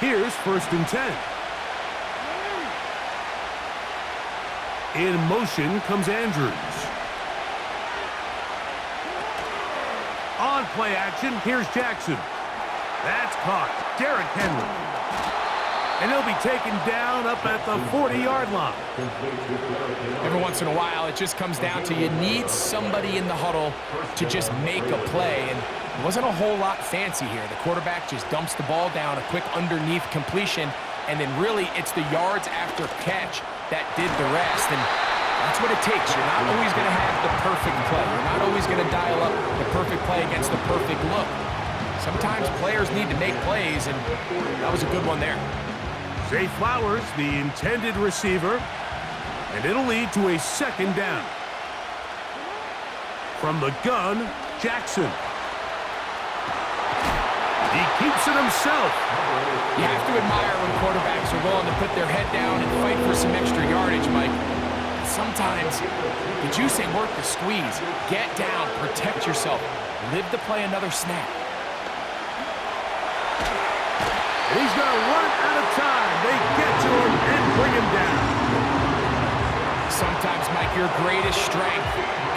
Here's 1st and 10. In motion comes Andrews. On play action, here's Jackson. That's caught. Derrick Henry. And he'll be taken down up at the 40-yard line. Every once in a while, it just comes down to you need somebody in the huddle to just make a play. And it wasn't a whole lot fancy here. The quarterback just dumps the ball down, a quick underneath completion, and then really it's the yards after catch that did the rest. And that's what it takes. You're not always going to have the perfect play. You're not always going to dial up the perfect play against the perfect look. Sometimes players need to make plays, and that was a good one there. Zay Flowers, the intended receiver, and it'll lead to a 2nd down. From the gun, Jackson. He keeps it himself. You have to admire when quarterbacks are willing to put their head down and fight for some extra yardage, Mike. Sometimes the juice ain't worth the squeeze. Get down, protect yourself, live to play another snap. He's going to run out of time. They get to him and bring him down. Sometimes, Mike, your greatest strength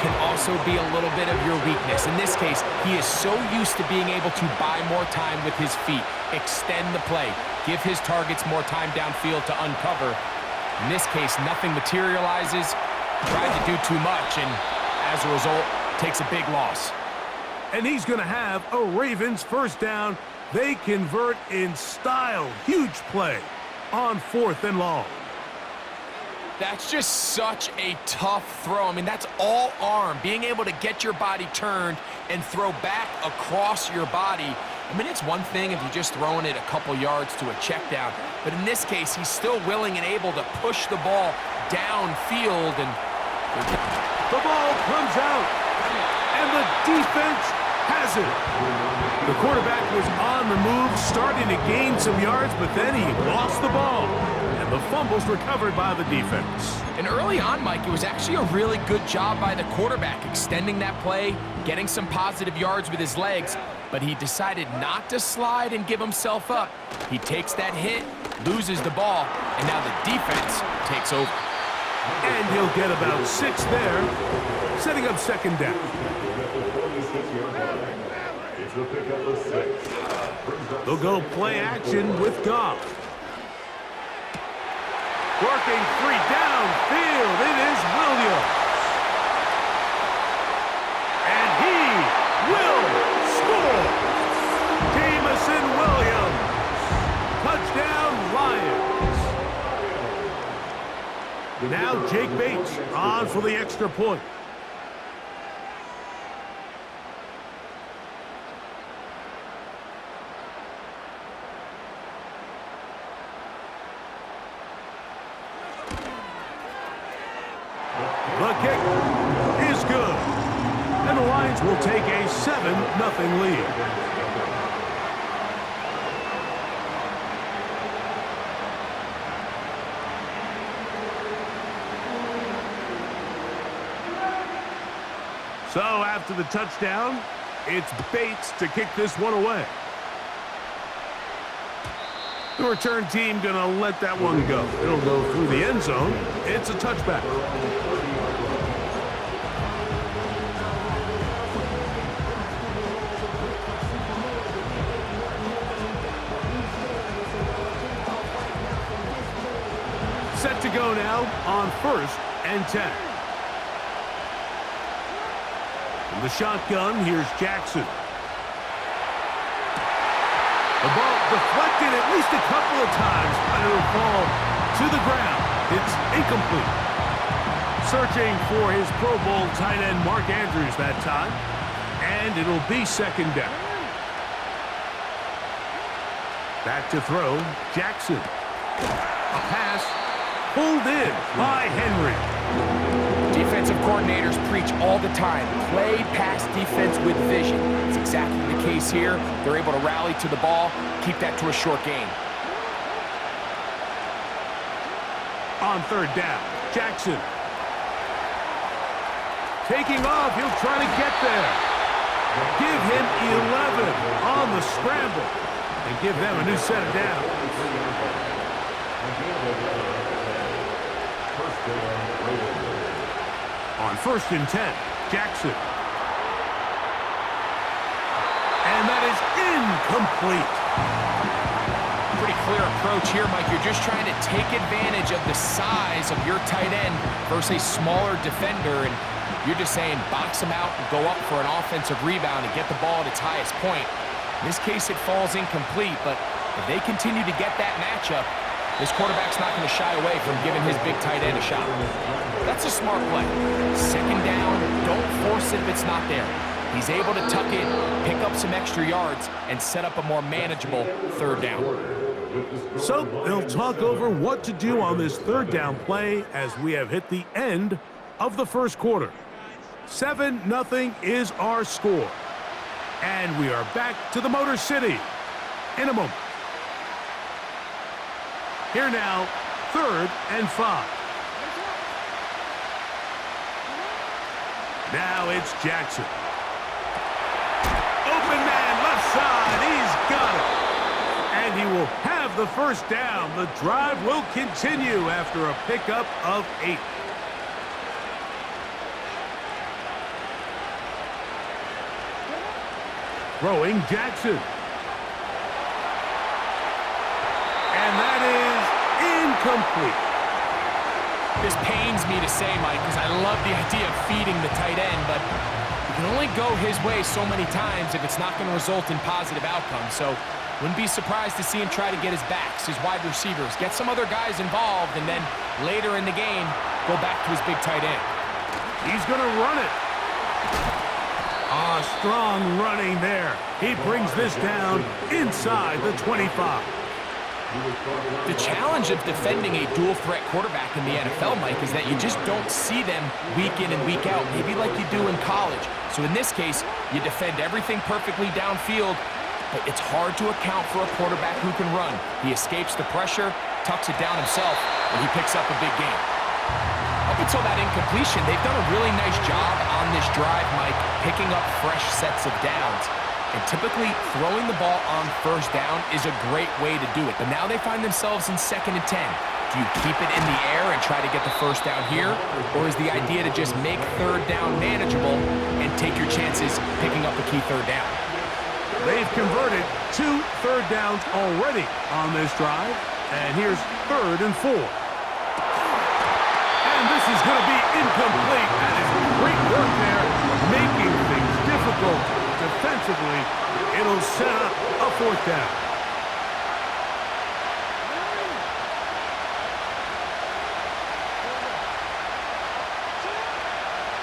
can also be a little bit of your weakness. In this case, he is so used to being able to buy more time with his feet, extend the play, give his targets more time downfield to uncover. In this case, nothing materializes, tried to do too much, and as a result, takes a big loss. And he's going to have a Ravens 1st down. They convert in style. Huge play on 4th and long. That's just such a tough throw. I mean, that's all arm. Being able to get your body turned and throw back across your body. I mean, it's one thing if you're just throwing it a couple yards to a check down. But in this case, he's still willing and able to push the ball downfield. And the ball comes out. And the defense has it. The quarterback was on the move, starting to gain some yards, but then he lost the ball. And the fumble's recovered by the defense. And early on, Mike, it was actually a really good job by the quarterback, extending that play, getting some positive yards with his legs, but he decided not to slide and give himself up. He takes that hit, loses the ball, and now the defense takes over. And he'll get about 6 there, setting up 2nd down. They'll go play action with Goff. Working 3 downfield. It is Williams. And he will score. Jamison Williams. Touchdown, Lions. Now Jake Bates on for the extra point. The kick is good. And the Lions will take a 7-0 lead. So after the touchdown, it's Bates to kick this one away. The return team going to let that one go. It'll go through the end zone. It's a touchback. Set to go now on 1st and 10. From the shotgun, here's Jackson. The ball deflected at least a couple of times, but it'll fall to the ground. It's incomplete. Searching for his Pro Bowl tight end Mark Andrews that time, and it'll be 2nd down. Back to throw, Jackson. A pass pulled in by Henry. Defensive coordinators preach all the time, play pass defense with vision. It's exactly the case here. They're able to rally to the ball, keep that to a short gain. On 3rd down, Jackson. Taking off, he'll try to get there. Give him 11 on the scramble. And give them a new set of downs. On 1st and 10, Jackson. And that is incomplete. Pretty clear approach here, Mike. You're just trying to take advantage of the size of your tight end versus a smaller defender, and you're just saying box him out and go up for an offensive rebound and get the ball at its highest point. In this case, it falls incomplete, but if they continue to get that matchup, this quarterback's not going to shy away from giving his big tight end a shot. That's a smart play. 2nd down, don't force it if it's not there. He's able to tuck in, pick up some extra yards, and set up a more manageable 3rd down. So they'll talk over what to do on this 3rd down play as we have hit the end of the 1st quarter. 7-0 is our score. And we are back to the Motor City in a moment. Here now, 3rd and 5. Now it's Jackson. Open man, left side, he's got it. And he will have the 1st down. The drive will continue after a pickup of 8. Throwing Jackson. And that is incomplete. This pains me to say, Mike, because I love the idea of feeding the tight end, but you can only go his way so many times if it's not going to result in positive outcomes. So wouldn't be surprised to see him try to get his backs, his wide receivers, get some other guys involved, and then later in the game, go back to his big tight end. He's going to run it. Strong running there. He brings this down inside the 25. The challenge of defending a dual-threat quarterback in the NFL, Mike, is that you just don't see them week in and week out, maybe like you do in college. So in this case, you defend everything perfectly downfield, but it's hard to account for a quarterback who can run. He escapes the pressure, tucks it down himself, and he picks up a big game. Up until that incompletion, they've done a really nice job on this drive, Mike, picking up fresh sets of downs. And typically, throwing the ball on 1st down is a great way to do it. But now they find themselves in 2nd and 10. Do you keep it in the air and try to get the 1st down here? Or is the idea to just make 3rd down manageable and take your chances picking up a key 3rd down? They've converted 2 3rd downs already on this drive. And here's 3rd and 4. And this is going to be incomplete. That is great work there, making things difficult. Defensively, it'll set up a 4th down.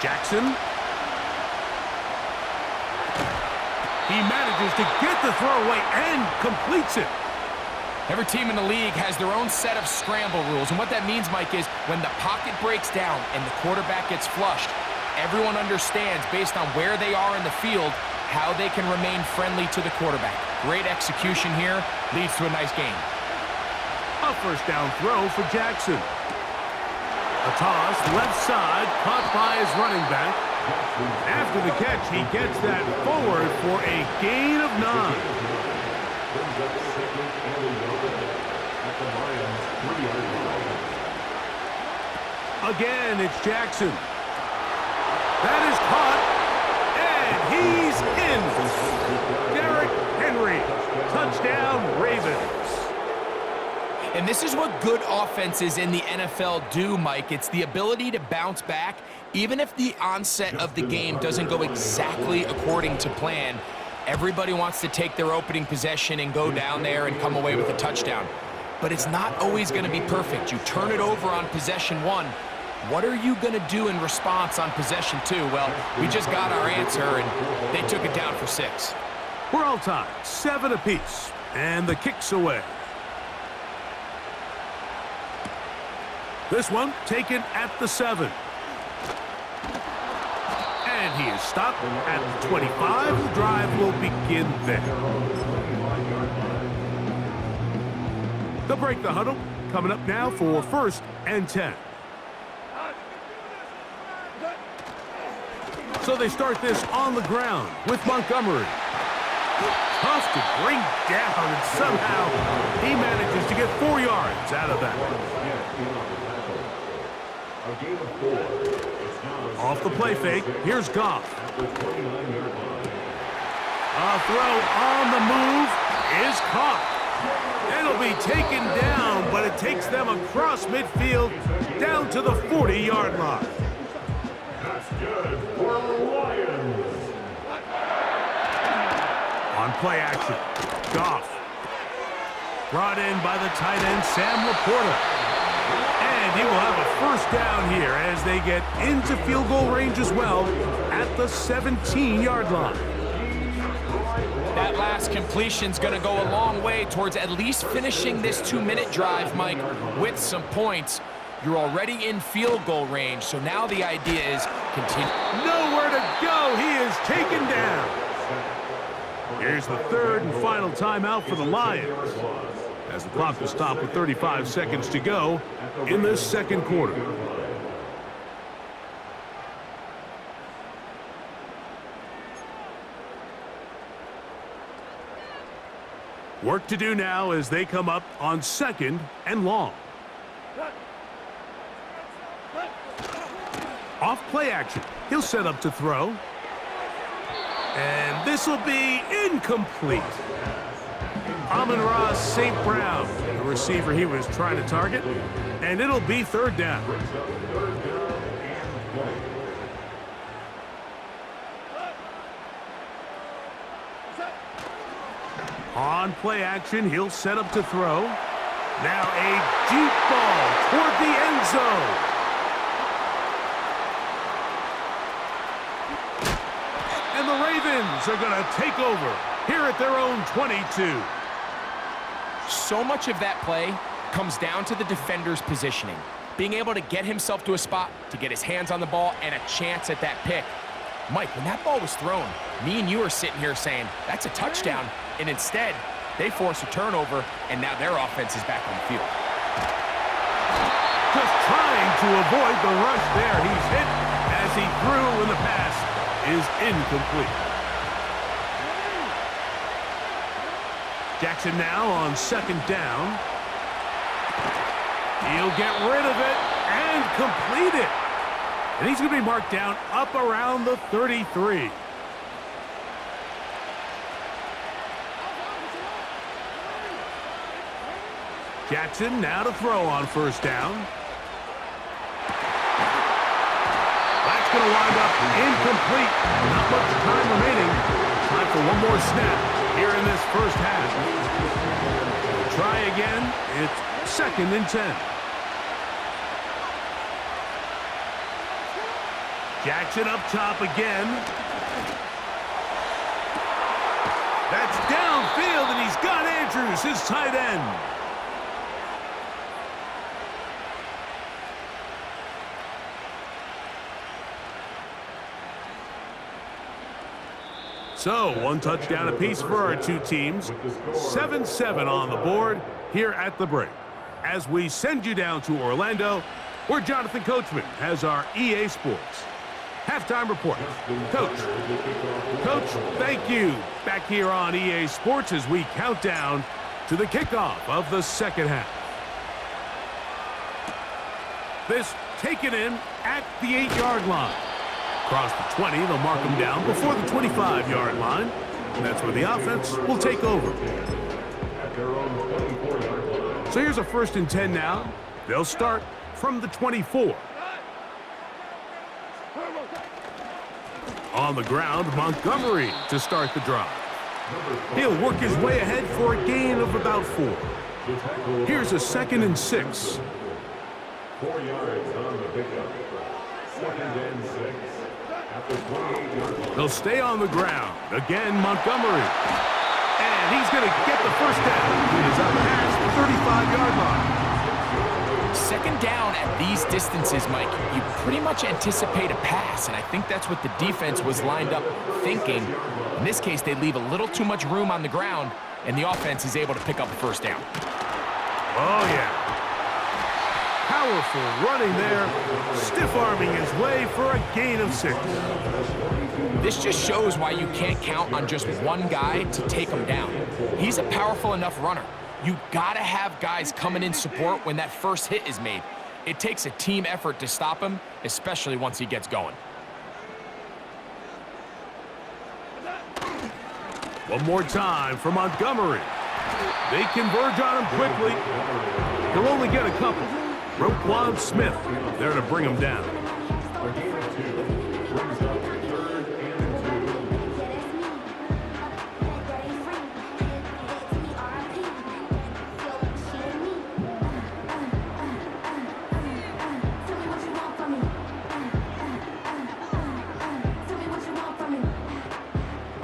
Jackson. He manages to get the throwaway and completes it. Every team in the league has their own set of scramble rules, and what that means, Mike, is when the pocket breaks down and the quarterback gets flushed, everyone understands, based on where they are in the field, how they can remain friendly to the quarterback. Great execution here, leads to a nice game. A 1st down throw for Jackson. A toss, left side, caught by his running back. After the catch, he gets that forward for a gain of 9. Again, it's Jackson. That is caught, and he's in. Derrick Henry, touchdown Ravens. And this is what good offenses in the NFL do, Mike. It's the ability to bounce back, even if the onset of the game doesn't go exactly according to plan. Everybody wants to take their opening possession and go down there and come away with a touchdown. But it's not always going to be perfect. You turn it over on possession 1. What are you going to do in response on possession 2? Well, we just got our answer, and they took it down for 6. We're all tied, 7 apiece, and the kick's away. This one taken at the 7. And he is stopped at the 25. The drive will begin there. They'll break the huddle. Coming up now for 1st and 10. So they start this on the ground with Montgomery. Tough to bring down, and somehow he manages to get 4 yards out of that. Off the play fake, here's Goff. A throw on the move is caught. It'll be taken down, but it takes them across midfield down to the 40-yard line. That's good for Lions. On play action, Goff. Brought in by the tight end, Sam Laporta. And he will have a first down here as they get into field goal range as well at the 17-yard line. That last completion's going to go a long way towards at least finishing this 2-minute drive, Mike, with some points. You're already in field goal range, so now the idea is continue. Nowhere to go. He is taken down. Here's the third and final timeout for the Lions, as the clock will stop with 35 seconds to go in this second quarter. Work to do now as they come up on 2nd and long. Off play action. He'll set up to throw. And this will be incomplete. Amon-Ra St. Brown, the receiver he was trying to target. And it'll be 3rd down. On play action, he'll set up to throw. Now a deep ball toward the end zone. And the Ravens are going to take over here at their own 22. So much of that play comes down to the defender's positioning, being able to get himself to a spot, to get his hands on the ball, and a chance at that pick. Mike, when that ball was thrown, me and you are sitting here saying, that's a touchdown, and instead, they force a turnover, and now their offense is back on the field. Just trying to avoid the rush there. He's hit as he threw, and the pass is incomplete. Jackson now on 2nd down. He'll get rid of it and complete it. And he's going to be marked down up around the 33. Jackson now to throw on 1st down. That's going to wind up incomplete. Not much time remaining. Time for one more snap here in this first half. We'll try again. It's 2nd and 10. Jackson up top again. That's downfield, and he's got Andrews, his tight end. So, one touchdown apiece for our two teams. 7-7 on the board here at the break. As we send you down to Orlando, where Jonathan Coachman has our EA Sports halftime report. Coach, thank you. Back here on EA Sports as we count down to the kickoff of the second half. This taken in at the 8-yard line. Across the 20, they'll mark them down before the 25-yard line. And that's where the offense will take over. So here's a 1st and 10 now. They'll start from the 24. On the ground, Montgomery to start the drive. He'll work his way ahead for a gain of about 4. Here's a 2nd and 6. 4 yards on the pickup. 2nd and 6. They'll stay on the ground. Again, Montgomery. And he's going to get the first down. He is up past the 35-yard line. 2nd down at these distances, Mike, you pretty much anticipate a pass, and I think that's what the defense was lined up thinking. In this case, they leave a little too much room on the ground, and the offense is able to pick up a 1st down. Oh, yeah. Powerful running there, stiff-arming his way for a gain of 6. This just shows why you can't count on just one guy to take him down. He's a powerful enough runner. You gotta have guys coming in support when that first hit is made. It takes a team effort to stop him, especially once he gets going. One more time for Montgomery. They converge on him quickly. He'll only get a couple. Roquan Smith there to bring him down. A gain of 2 brings up 3rd2.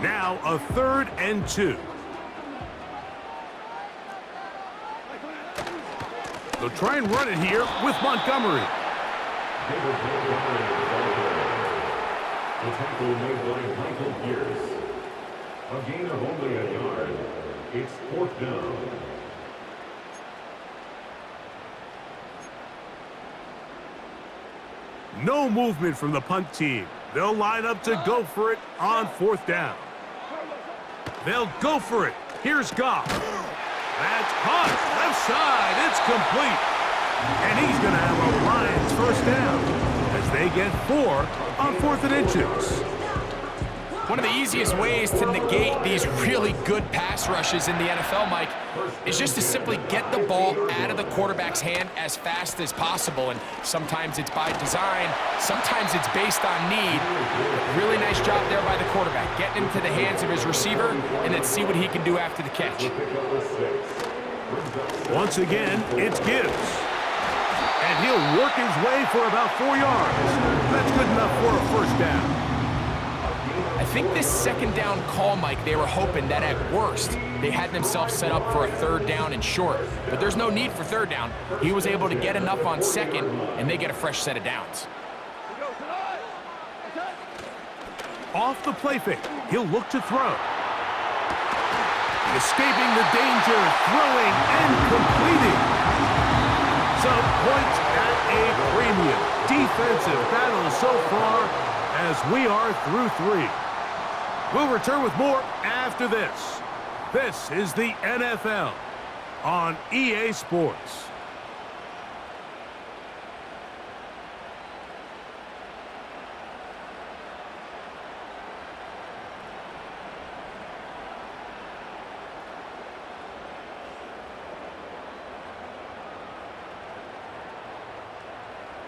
Now a 3rd and 2. They'll try and run it here with Montgomery. The tackle made by Michael Pierce. A gain of only a yard. It's 4th down. No movement from the punt team. They'll line up to go for it on 4th down. They'll go for it. Here's Goff. That's caught. Left side. It's complete. And he's going to have a Lions first down as they get 4 on 4th and inches. One of the easiest ways to negate these really good pass rushes in the NFL, Mike, is just to simply get the ball out of the quarterback's hand as fast as possible. And sometimes it's by design, sometimes it's based on need. Really nice job there by the quarterback, getting into the hands of his receiver and then see what he can do after the catch. Once again, it's Gibbs. And he'll work his way for about 4 yards. That's good enough for a first down. I think this 2nd down call, Mike, they were hoping that at worst, they had themselves set up for a 3rd down and short. But there's no need for 3rd down. He was able to get enough on 2nd, and they get a fresh set of downs. Off the play fake, he'll look to throw. Escaping the danger, throwing and completing. Some points at a premium. Defensive battle so far as we are through 3. We'll return with more after this. This is the NFL on EA Sports.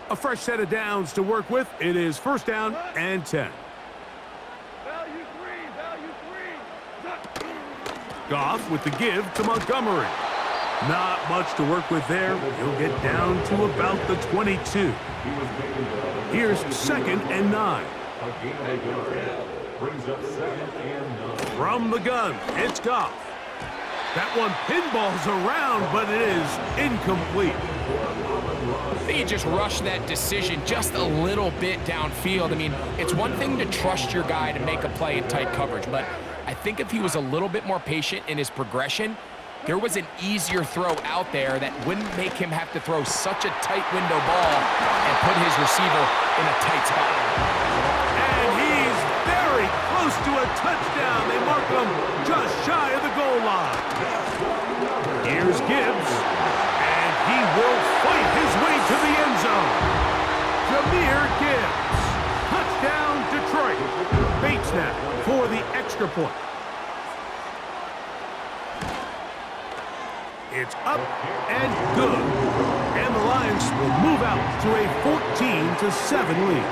A fresh set of downs to work with. It is 1st down and 10. Goff with the give to Montgomery. Not much to work with there. He'll get down to about the 22. Here's 2nd and 9. Brings up 2nd and 9. From the gun, it's Goff. That one pinballs around, but it is incomplete. I think he just rushed that decision just a little bit downfield. I mean, it's one thing to trust your guy to make a play in tight coverage, but I think if he was a little bit more patient in his progression, there was an easier throw out there that wouldn't make him have to throw such a tight window ball and put his receiver in a tight spot. And he's very close to a touchdown. They mark him just shy of the goal line. Here's Gibbs, and he will fight his way to the end zone. Jahmyr Gibbs. Touchdown, Detroit. Bates now for the extra point. It's up and good. And the Lions will move out to a 14-7 lead.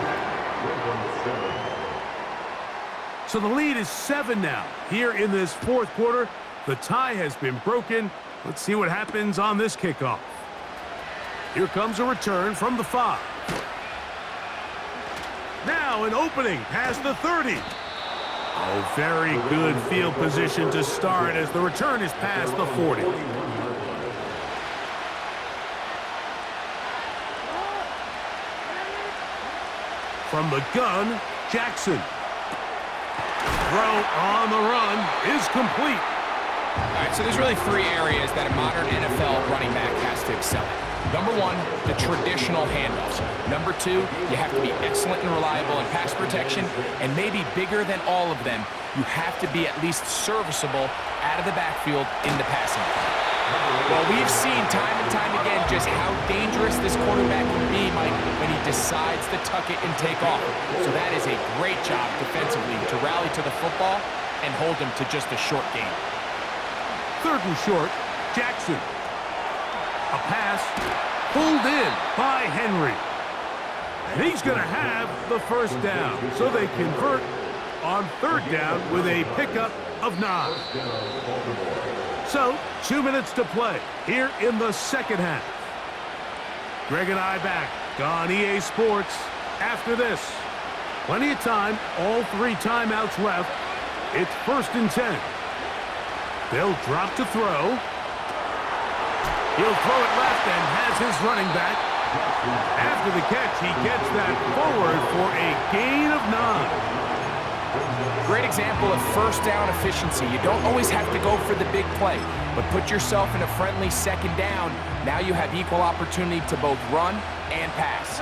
So the lead is 7 now. Here in this 4th quarter, the tie has been broken. Let's see what happens on this kickoff. Here comes a return from the 5. Now an opening past the 30. Oh, very good field position to start as the return is past the 40. From the gun, Jackson. Throw on the run is complete. All right, so there's really three areas that a modern NFL running back has to excel in. Number one, the traditional handoffs. Number two, you have to be excellent and reliable in pass protection. And maybe bigger than all of them, you have to be at least serviceable out of the backfield in the passing game. Well, we've seen time and time again just how dangerous this quarterback can be, Mike, when he decides to tuck it and take off. So that is a great job defensively to rally to the football and hold him to just a short gain. Third and short, Jackson. A pass pulled in by Henry. And he's going to have the first down. So they convert on third down with a pickup of 9. So 2 minutes to play here in the second half. Greg and I back on EA Sports after this. Plenty of time, all 3 timeouts left. It's 1st and 10. They'll drop to throw. He'll throw it left and has his running back. After the catch, he gets that forward for a gain of 9. Great example of first down efficiency. You don't always have to go for the big play, but put yourself in a friendly second down. Now you have equal opportunity to both run and pass.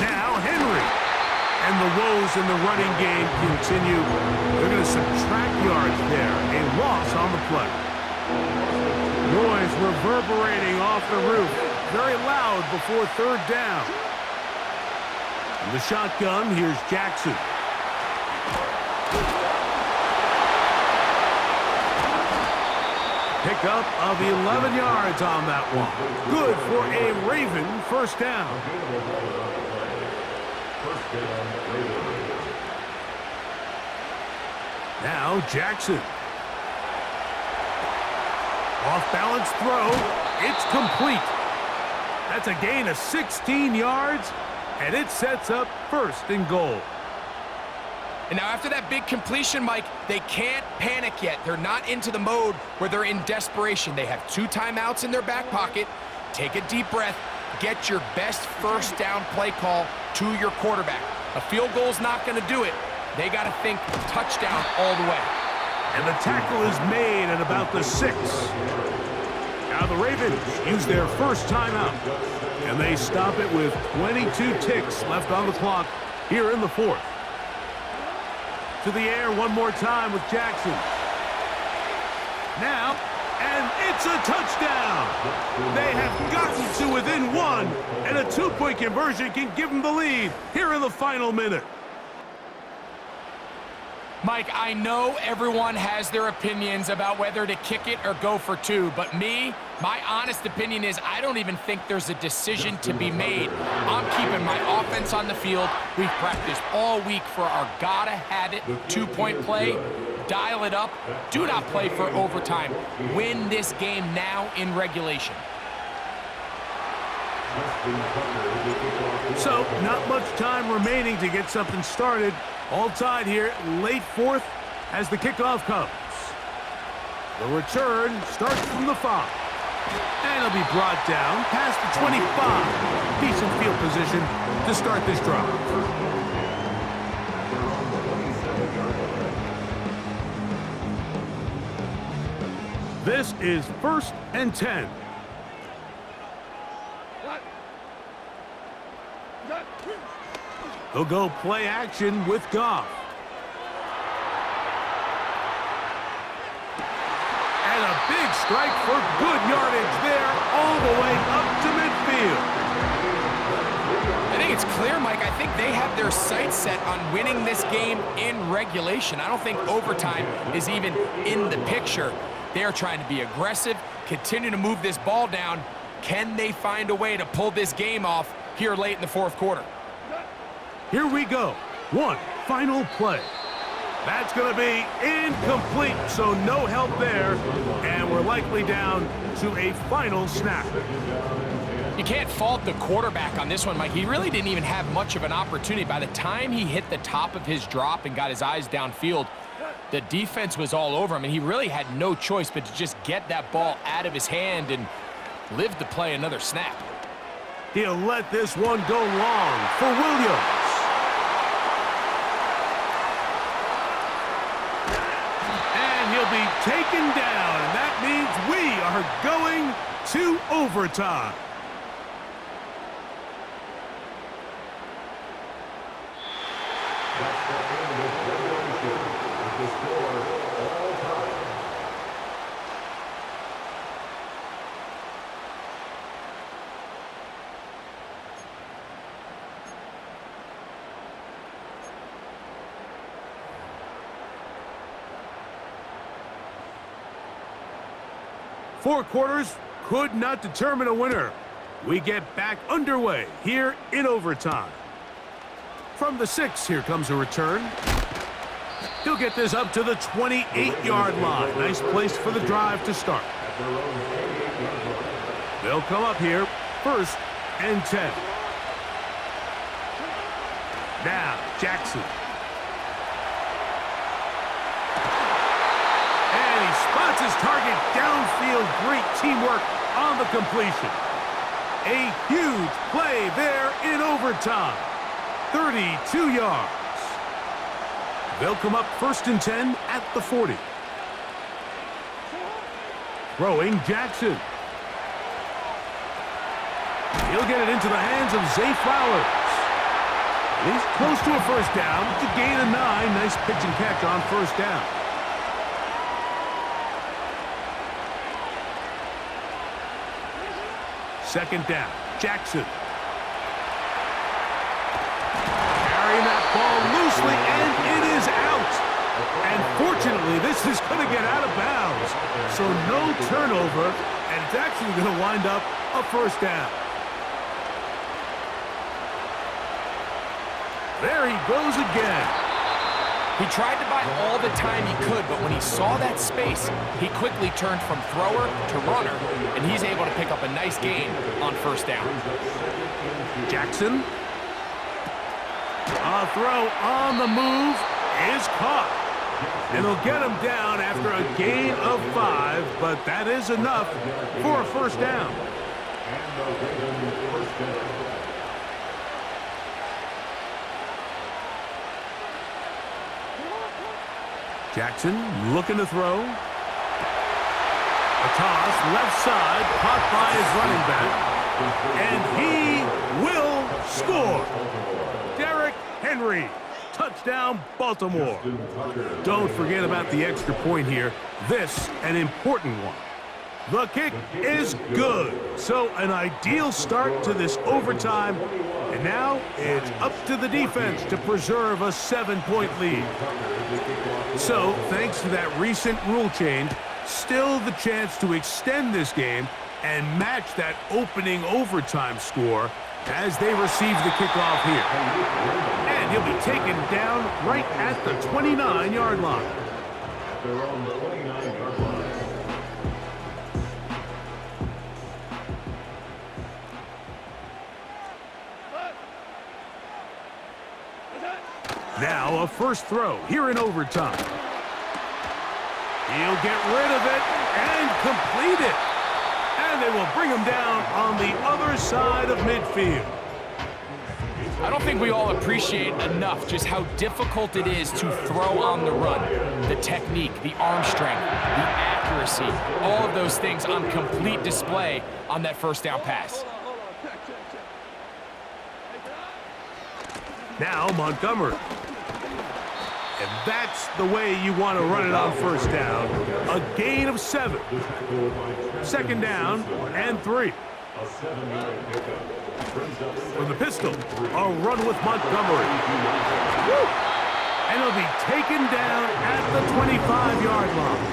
Now Henry. And the woes in the running game continue. They're going to subtract yards there. A loss on the play. Noise reverberating off the roof. Very loud before third down. In the shotgun, here's Jackson. Pickup of 11 yards on that one. Good for a Raven first down. Now Jackson. Off-balance throw. It's complete. That's a gain of 16 yards, and it sets up 1st and goal. And now after that big completion, Mike, they can't panic yet. They're not into the mode where they're in desperation. They have 2 timeouts in their back pocket. Take a deep breath. Get your best first down play call to your quarterback. A field goal's not going to do it. They got to think touchdown all the way. And the tackle is made at about the 6. Now the Ravens use their first timeout. And they stop it with 22 ticks left on the clock here in the 4th. To the air one more time with Jackson. Now, and it's a touchdown. They have gotten to within 1, and a 2-point conversion can give them the lead here in the final minute. Mike, I know everyone has their opinions about whether to kick it or go for 2, but me, my honest opinion is I don't even think there's a decision to be made. I'm keeping my offense on the field. We've practiced all week for our gotta-have-it 2-point play. Dial it up. Do not play for overtime. Win this game now in regulation. So, not much time remaining to get something started. All tied here, late 4th as the kickoff comes. The return starts from the 5. And it'll be brought down past the 25. Decent field position to start this drive. This is 1st and 10. He'll go play action with Goff. And a big strike for good yardage there all the way up to midfield. I think it's clear, Mike. I think they have their sights set on winning this game in regulation. I don't think overtime is even in the picture. They're trying to be aggressive, continue to move this ball down. Can they find a way to pull this game off here late in the 4th quarter? Here we go. One final play. That's going to be incomplete, so no help there. And we're likely down to a final snap. You can't fault the quarterback on this one, Mike. He really didn't even have much of an opportunity. By the time he hit the top of his drop and got his eyes downfield, the defense was all over him, and he really had no choice but to just get that ball out of his hand and live to play another snap. He'll let this one go long for Williams. be taken down, and that means we are going to overtime. That's the end of regulation with the score all time. Four quarters could not determine a winner. We get back underway here in overtime. From the 6, here comes a return. He'll get this up to the 28-yard line. Nice place for the drive to start. They'll come up here, 1st and 10. Now, Jackson. And he spots his target downfield. Great teamwork on the completion. A huge play there in overtime. 32 yards. They'll come up 1st and 10 at the 40. Throwing Jackson. He'll get it into the hands of Zay Flowers. He's close to a 1st down. To gain a 9. Nice pitch and catch on 1st down. Second down. Jackson. Carrying that ball loosely, and it is out. And fortunately, this is going to get out of bounds. So no turnover, and it's actually going to wind up a 1st down. There he goes again. He tried to buy all the time he could, but when he saw that space, he quickly turned from thrower to runner, and he's able to pick up a nice gain on 1st down. Jackson. A throw on the move is caught. And they'll get him down after a gain of 5, but that is enough for a 1st down. Jackson looking to throw. A toss, left side, caught by his running back. And he will score. Derrick Henry. Touchdown, Baltimore. Don't forget about the extra point here. This, an important one. The kick is good. So an ideal start to this overtime. And now it's up to the defense to preserve a 7-point lead. So, thanks to that recent rule change, still the chance to extend this game and match that opening overtime score as they receive the kickoff here. And he'll be taken down right at the 29-yard line. They're on the 29-yard line. Now a 1st throw here in overtime. He'll get rid of it and complete it. And they will bring him down on the other side of midfield. I don't think we all appreciate enough just how difficult it is to throw on the run. The technique, the arm strength, the accuracy, all of those things on complete display on that 1st down pass. Now Montgomery. And that's the way you want to run it on 1st down. A gain of 7. 2nd down and 3. From the pistol, a run with Montgomery. Woo! And he'll be taken down at the 25-yard line.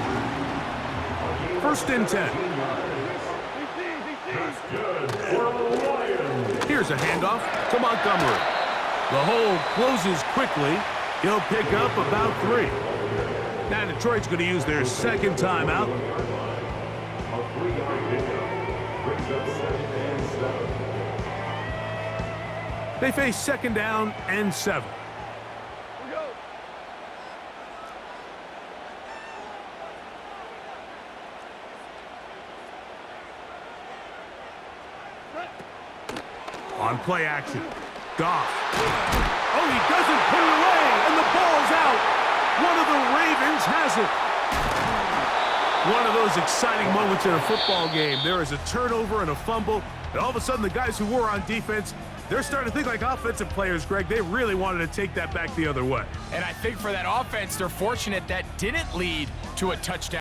1st and 10. Here's a handoff to Montgomery. The hole closes quickly. He'll pick up about 3. Now Detroit's going to use their 2nd timeout. They face 2nd down and 7. On play action. Goff. Oh, he doesn't put it away, and the ball's out. One of the Ravens has it. One of those exciting moments in a football game. There is a turnover and a fumble, and all of a sudden the guys who were on defense, they're starting to think like offensive players, Greg. They really wanted to take that back the other way. And I think for that offense, they're fortunate that didn't lead to a touchdown.